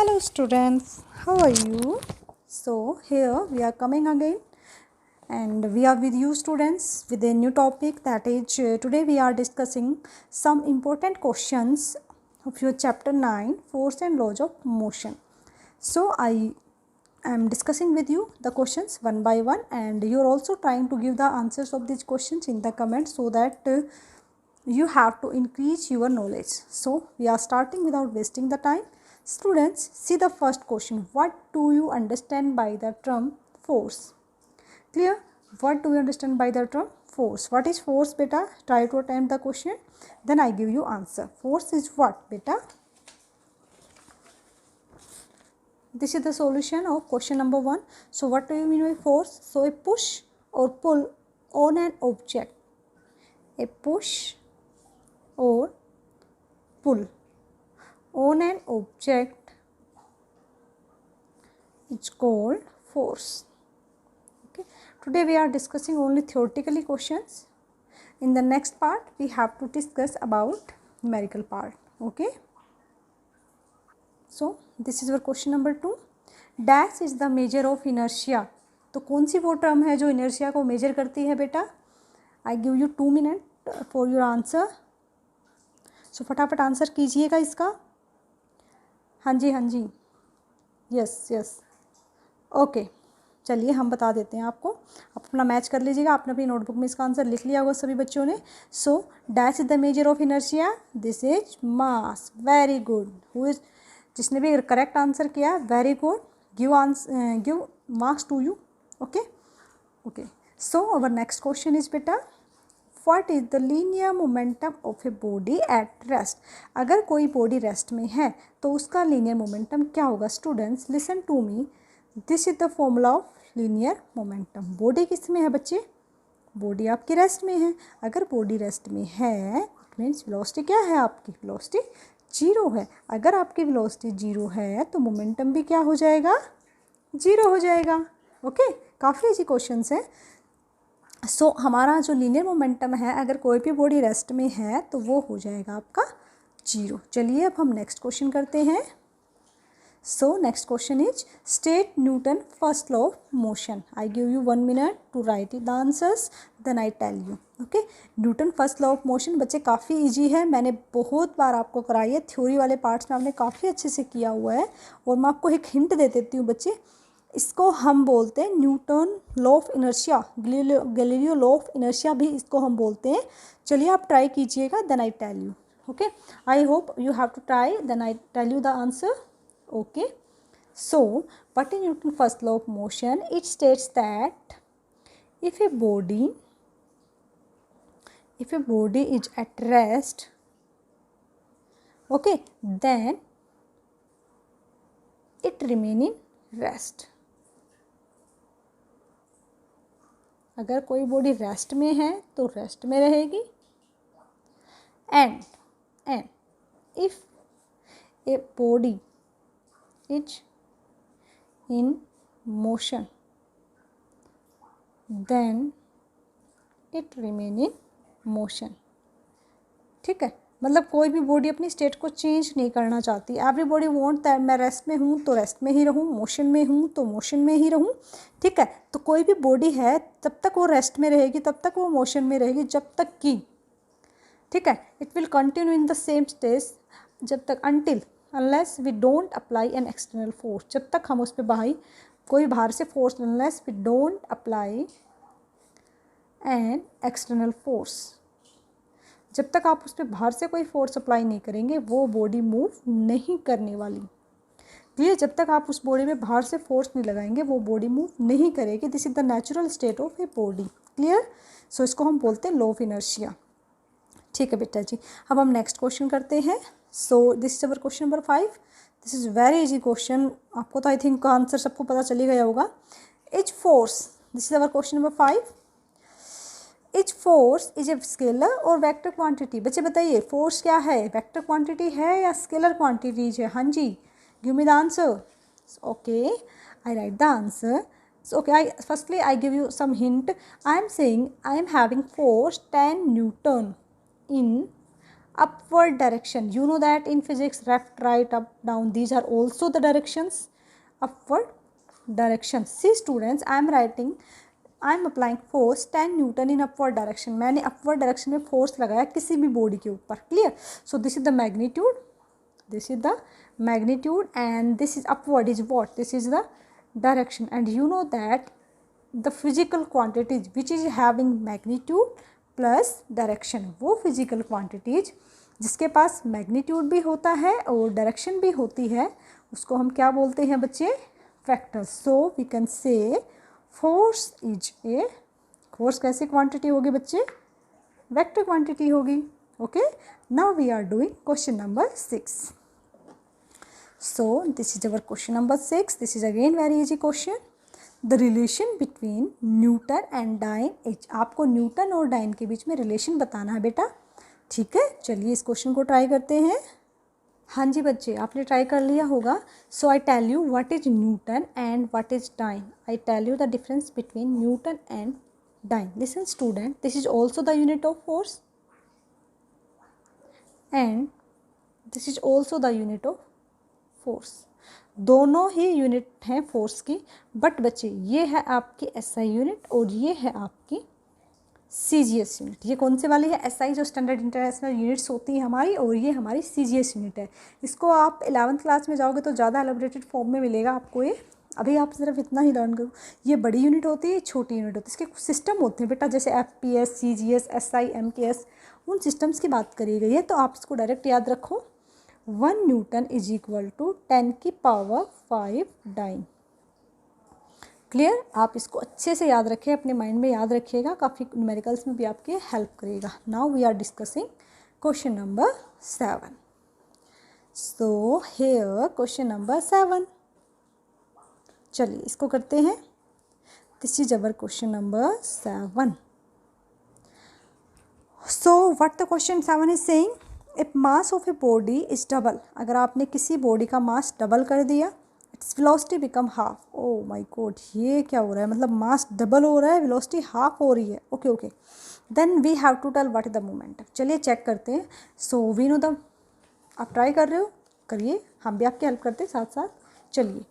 Hello students, how are you? So here we are coming again and we are with you students with a new topic, that is today we are discussing some important questions of your chapter 9, force and laws of motion. So I am discussing with you the questions one by one, and you are also trying to give the answers of these questions in the comments so that you have to increase your knowledge. So we are starting without wasting the time. Students, see the first question. What do you understand by the term force? Clear? What do you understand by the term force? What is force, beta? Try to attempt the question. Then I give you answer. Force is what, beta? This is the solution of question number 1. So what do you mean by force? So a push or pull on an object. A push or pull on an object is called force. Okay. Today we are discussing only theoretically questions. In the next part we have to discuss about numerical part. Okay. So this is our question number 2. Dash is the measure of inertia. तो कौन सी वो term है जो inertia को major करती है बेटा? I give you 2 minute for your answer. So फटाफट आंसर कीजिएगा इसका. हाँ जी, यस. ओके, चलिए हम बता देते हैं आपको. आप अपना मैच कर लीजिएगा. आपने अपनी नोटबुक में इसका आंसर लिख लिया होगा सभी बच्चों ने. So dash is the measure of inertia. This is mass. Very good. Who is, जिसने भी करेक्ट आंसर किया, very good. Give marks to you. Okay. So our next question is बेटा, what is the linear momentum of a body at rest. अगर कोई body rest में है तो उसका लीनियर मोमेंटम क्या होगा? Students listen to me. This is the formula of linear momentum. Body किस में है बच्चे? बॉडी आपकी रेस्ट में है. अगर बॉडी रेस्ट में है इट मीन्स वेलोसिटी क्या है? आपकी वेलोसिटी 0 है. अगर आपकी वेलोसिटी 0 है तो मोमेंटम भी क्या हो जाएगा? 0 हो जाएगा. ओके, काफ़ी इजी क्वेश्चंस है. सो हमारा जो लीनियर मोमेंटम है, अगर कोई भी बॉडी रेस्ट में है तो वो हो जाएगा आपका 0. चलिए अब हम नेक्स्ट क्वेश्चन करते हैं. So next question is state Newton first law of motion. I give you 1 minute to write the answers, then I tell you. Okay, Newton first law of motion बच्चे काफ़ी इजी है. मैंने बहुत बार आपको कराई है. थ्योरी वाले पार्ट्स में आपने काफ़ी अच्छे से किया हुआ है. और मैं आपको एक हिंट दे देती हूँ बच्चे, इसको हम बोलते हैं Newton law of inertia. Galileo law of inertia भी इसको हम बोलते हैं. चलिए आप ट्राई कीजिएगा, then I tell you. Okay, I hope you have to try, then I tell you the answer. Okay, so what is Newton first law of motion? It states that if a body is at rest, okay, then it remain in rest. अगर कोई body rest में है तो rest में रहेगी. And if a body is in motion then it remain in motion. ठीक है, मतलब कोई भी बॉडी अपनी स्टेट को चेंज नहीं करना चाहती. एवरी बॉडी वॉन्ट दैट मैं रेस्ट में हूँ तो रेस्ट में ही रहूँ, मोशन में हूँ तो मोशन में ही रहूँ. ठीक है, तो कोई भी बॉडी है तब तक वो रेस्ट में रहेगी, तब तक वो मोशन में रहेगी, जब तक कि, ठीक है, it will continue in the same stage जब तक until unless we don't apply an external force. जब तक हम उस पर कोई बाहर से force, unless we don't apply an external force, जब तक आप उस पर बाहर से कोई फोर्स अप्लाई नहीं करेंगे वो बॉडी मूव नहीं करने वाली. क्लियर? जब तक आप उस बॉडी में बाहर से फोर्स नहीं लगाएंगे वो बॉडी मूव नहीं करेगी. This is the natural state of a body. Clear? So इसको हम बोलते हैं लॉ ऑफ इनर्शिया. ठीक है बेटा जी, अब हम नेक्स्ट क्वेश्चन करते हैं. सो this is our question number 5. This is very easy question. आपको तो आई थिंक आंसर सबको पता चली गया होगा. Is force, this is our question number 5. Is force is a scalar और वेक्टर क्वांटिटी. बच्चे बताइए फोर्स क्या है? वेक्टर क्वांटिटी है या स्केलर क्वांटिटीज है? हाँ जी, give me the answer. Okay, I write the answer. Okay, firstly I give you some hint. I am saying I am having force 10 newton in upward direction. You know that in physics, left, right, up, down, these are also the directions. Upward direction. See students, I am applying force 10 Newton in upward direction. मैंने upward direction में force लगाया किसी भी body के ऊपर. Clear? So this is the magnitude. This is the magnitude and this is upward is what? This is the direction. And you know that the physical quantities which is having magnitude plus direction, वो physical quantities जिसके पास magnitude भी होता है और direction भी होती है, उसको हम क्या बोलते हैं बच्चे? Vectors. So we can say force is a, force कैसी quantity होगी बच्चे? Vector quantity होगी. Okay. Now we are doing question number 6. So this is our question number 6. This is again very easy question. The relation between Newton and dyne is. आपको Newton और dine के बीच में relation बताना है बेटा. ठीक है, चलिए इस क्वेश्चन को ट्राई करते हैं. हाँ जी बच्चे, आपने ट्राई कर लिया होगा. So I tell you what is newton and what is dyne. I tell you the difference between newton and dyne. Listen student, this is also the unit of force and this is also the unit of force. दोनों ही unit हैं force की. But बच्चे ये है आपकी SI unit और ये है आपकी सीजीएस यूनिट. ये कौन से वाली है? एसआई जो स्टैंडर्ड इंटरनेशनल यूनिट्स होती हैं हमारी, और ये हमारी सीजीएस यूनिट है. इसको आप 11th क्लास में जाओगे तो ज़्यादा एलेबोरेटेड फॉर्म में मिलेगा आपको ये. अभी आप सिर्फ इतना ही लर्न करो. ये बड़ी यूनिट होती है, छोटी यूनिट होती है. इसके कुछ सिस्टम होते हैं बेटा, जैसे एफपीएस, सीजीएस, एसआई, एमकेएस, उन सिस्टम्स की बात करी गई है. तो आप इसको डायरेक्ट याद रखो. 1 न्यूटन इज इक्वल टू 10 की पावर 5 डाइन. क्लियर? आप इसको अच्छे से याद रखें, अपने माइंड में याद रखिएगा, काफ़ी न्यूमेरिकल्स में भी आपके हेल्प करेगा. Now we are discussing question number 7. So here question number 7. चलिए इसको करते हैं. This is our question number 7. So what the question 7 is saying, if mass of a body is double. अगर आपने किसी बॉडी का मास डबल कर दिया, its velocity become half. Oh my god, ये क्या हो रहा है? मतलब मास डबल हो रहा है, वेलोसिटी हाफ हो रही है. Okay okay, then we have to tell what is the momentum. चलिए चेक करते हैं. सो वी नो द, आप ट्राई कर रहे हो, करिए, हम भी आपकी हेल्प करते हैं साथ साथ. चलिए,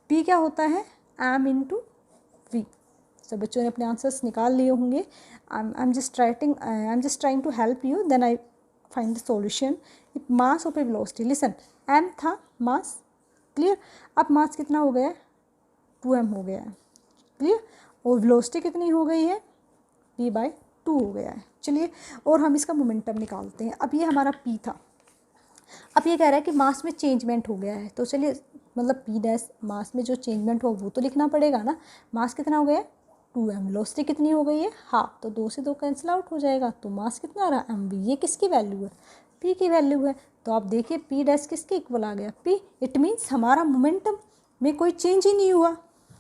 पी क्या होता है? M into V. सब बच्चों ने अपने आंसर्स निकाल लिए होंगे. I am just trying to help you, then I find the solution. If mass of a velocity, listen, M था मास. क्लियर? अब मास कितना हो गया है? 2m हो गया है. क्लियर? और वेलोसिटी कितनी हो गई है? v/2 हो गया है. चलिए, और हम इसका मोमेंटम निकालते हैं. अब ये हमारा p था. अब ये कह रहा है कि मास में चेंजमेंट हो गया है. तो चलिए, मतलब p डैश मास में जो चेंजमेंट हो वो तो लिखना पड़ेगा ना. मास कितना हो गया है? 2m. वेलोसिटी कितनी हो गई है? हाफ. तो 2 से 2 कैंसिल आउट हो जाएगा. तो मास कितना आ रहा है? mv. ये किसकी वैल्यू है? p की वैल्यू है. तो आप देखिए p डैश किसके इक्वल आ गया? p. इट मीन्स हमारा मोमेंटम में कोई चेंज ही नहीं हुआ.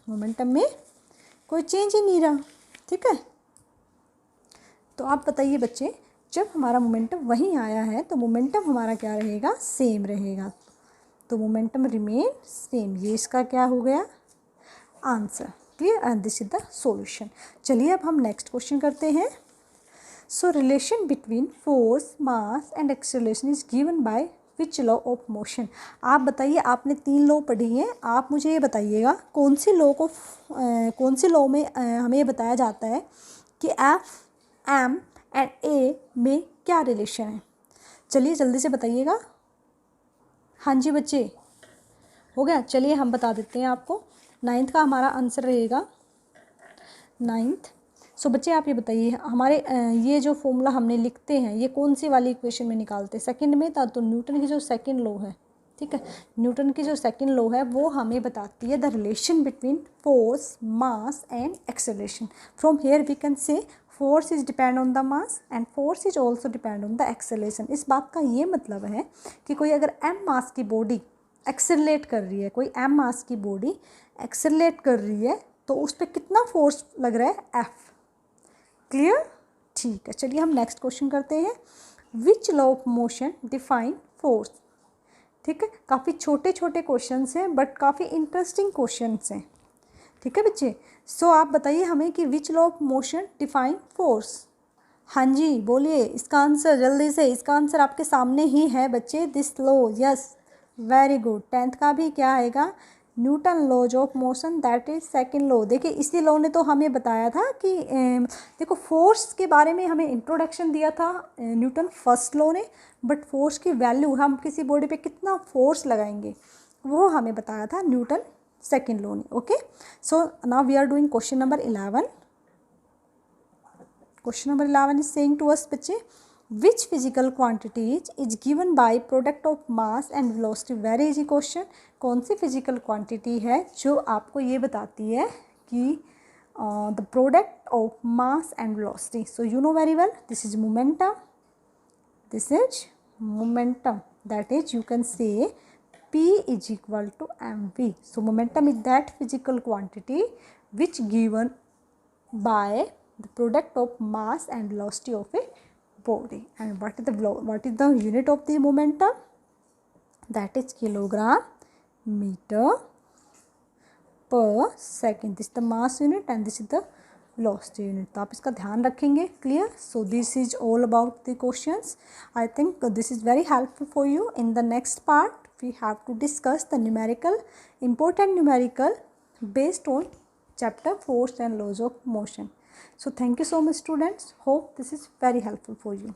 मोमेंटम में कोई चेंज ही नहीं रहा. ठीक है? तो आप बताइए बच्चे, जब हमारा मोमेंटम वहीं आया है तो मोमेंटम हमारा क्या रहेगा? सेम रहेगा. तो मोमेंटम रिमेन सेम. ये इसका क्या हो गया? Answer. Clear? And this is the solution. चलिए अब हम नेक्स्ट क्वेश्चन करते हैं. सो relation between force, mass and acceleration is given by which law of motion. आप बताइए, आपने 3 लॉ पढ़ी हैं. आप मुझे ये बताइएगा कौन सी लॉ में हमें ये बताया जाता है कि एफ, एम एंड ए में क्या रिलेशन है. चलिए जल्दी से बताइएगा. हाँ जी बच्चे, हो गया. चलिए हम बता देते हैं आपको. 9th का हमारा आंसर रहेगा 9th. सो बच्चे आप ये बताइए, हमारे ये जो फॉर्मूला हमने लिखते हैं ये कौन सी वाली इक्वेशन में निकालते हैं? सेकंड में था. तो न्यूटन की जो सेकंड लॉ है, ठीक है, न्यूटन की जो सेकंड लॉ है वो हमें बताती है the relation between force, mass and acceleration. From here we can say force is depend on the mass and force is also depend on the acceleration. इस बात का ये मतलब है कि कोई अगर m मास की बॉडी एक्सेलरेट कर रही है, कोई m मास की बॉडी एक्सेलरेट कर रही है, तो उस पर कितना फोर्स लग रहा है? F. क्लियर? ठीक है. चलिए हम नेक्स्ट क्वेश्चन करते हैं. Which law of motion define force. ठीक है, काफ़ी छोटे छोटे क्वेश्चंस हैं बट काफ़ी इंटरेस्टिंग क्वेश्चंस हैं. ठीक है बच्चे. सो आप बताइए हमें कि which law of motion define force. हाँ जी बोलिए इसका आंसर जल्दी से, इसका आंसर आपके सामने ही है बच्चे, this law, yes very good. 10th का भी क्या आएगा, Newton laws of motion, that is second law. देखिए इसी लॉ ने तो हमें बताया था कि देखो फोर्स के बारे में हमें इंट्रोडक्शन दिया था न्यूटन फर्स्ट लॉ ने, बट फोर्स की वैल्यू, हम किसी बॉडी पे कितना फोर्स लगाएंगे, वो हमें बताया था न्यूटन सेकंड लॉ ने। Okay, so now we are doing question number 11। Question number 11 is saying to us बच्चे, which physical quantities is given by product of mass and velocity. Very easy question. कौन सी physical quantity है जो आपको ये बताती है कि the product of mass and velocity. So you know very well, this is momentum, this is momentum, that is you can say P is equal to mv. So momentum is that physical quantity which given by the product of mass and velocity of a body. And what is the unit of the momentum? That is kilogram meter per second. This is the mass unit and this is the velocity unit. तो आप इसका ध्यान रखेंगे, clear. So this is all about the questions. I think this is very helpful for you. In the next part we have to discuss the numerical, important numerical based on chapter force and laws of motion. So thank you so much students, hope this is very helpful for you.